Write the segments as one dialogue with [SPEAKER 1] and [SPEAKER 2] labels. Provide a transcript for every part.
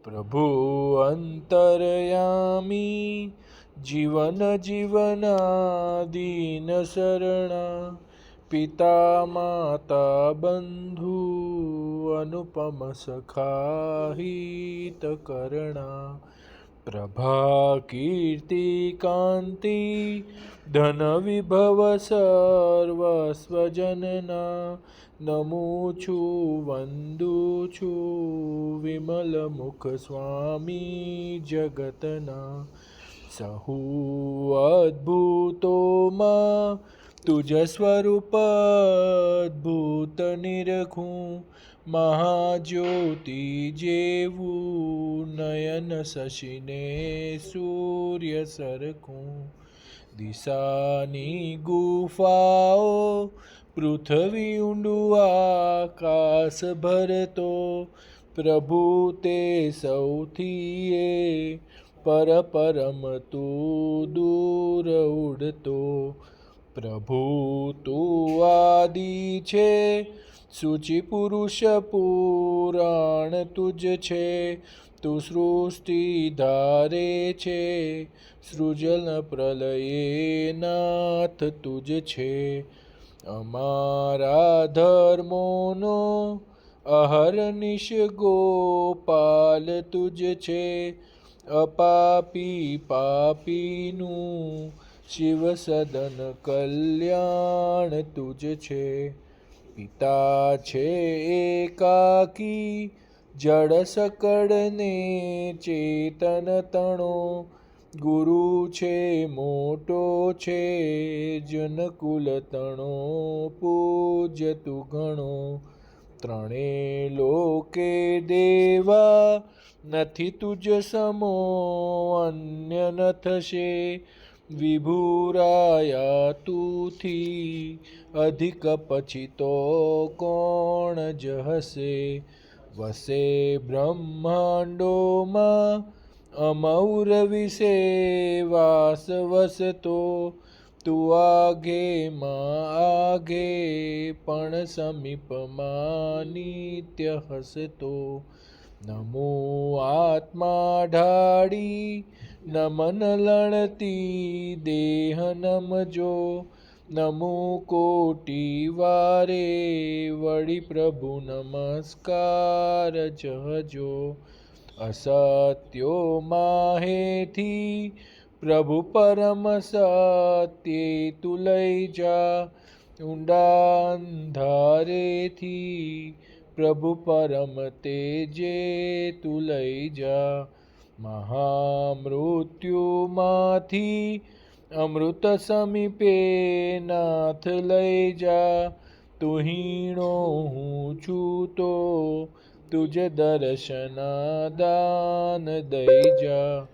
[SPEAKER 1] પ્રભુ અંતર્યામી જીવન જીવના દીન શરણા પિતા માતા બંધુ અનુપમ સખા હિત કરણા પ્રભા કીર્તિ કાંતિ ધન વિભવ સર્વસ્વજનના નમું છું વંદુ છું વિમલ મુખ સ્વામી જગતના સહુ અદ્ભુતોમાં તુજ સ્વરૂપ અદ્ભુત નિરખું મહાજ્યોતિ જેવું નયન શશીને સૂર્ય સરખું દિશાની ગુફાઓ પૃથ્વી ઊંડું આકાશ ભરતો પ્રભુ તે સૌથી એ પરમ તું દૂર ઉડતો પ્રભુ તું આદિ છે સૂચિ પુરુષ પુરાણ તુજ છે તું સૃષ્ટિ ધારે છે સૃજન પ્રલયે નાથ તુજ છે અમારા ધર્મોનો અહર્નિશ ગોપાલ તુજ છે અપાપી પાપીનું શિવ સદન કલ્યાણ તુજ છે પિતા છે એકાકી જડ સકળને ચેતન તણો ગુરુ છે મોટો છે જનકુલ તણો પૂજ્ય તું ઘણો ત્રણે લોકે દેવા નથી તુજ સમો અન્ય ન થશે વિભુરાયા તુથી અધિક પછી તો કોણ જ હશે વસે બ્રહ્માંડોમાં અમૌર વિશે વાસ વસતો તું આઘે માં આઘે પણ સમીપમાં નિત્ય હસતો નમો આત્મા ઢાળી નમન લણતી દેહ નમજો નમો કોટી વારે વળી પ્રભુ નમસ્કાર જહજો અસત્યો માહેથી પ્રભુ પરમ સત્ય તું લઈ જા ઊંડા અંધારેથી પ્રભુ પરમ તેજે તું લઈ જા મહામૃત્યુમાંથી અમૃત સમીપે નાથ લઈ જા તુહીણો હું છું તો તુજ દર્શના દાન દઈ જા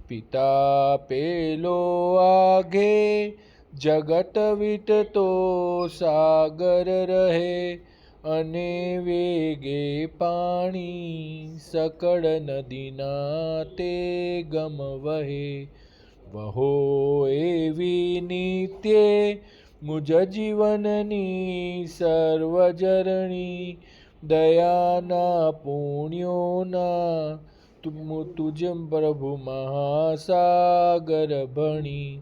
[SPEAKER 1] પિતા પેલો આઘે જગત વિટતો સાગર રહે અને વેગે પાણી સકળ નદીના તે ગમ વહે વહો એવી નિત્યે મુજ જીવનની સર્વજરણી દયાના પુણ્યોના તુજ પ્રભુ મહાસાગર ભણી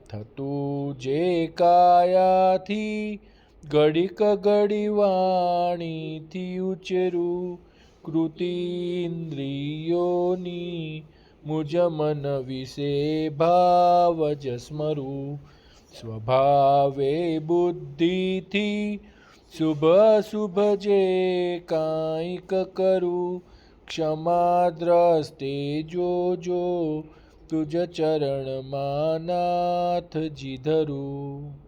[SPEAKER 1] થતું જે કાયાથી ઘડીક ઘડી વાણીથી ઉચરું કૃતિ ઇન્દ્રિયોની મુજ મન વિશે ભાવ જસ્મરું સ્વભાવે બુદ્ધિથી શુભ અશુભ જે કાંઈક કરું ક્ષમા દ્રષ્ટે જોજો તુજ ચરણમાં નાથજી ધરું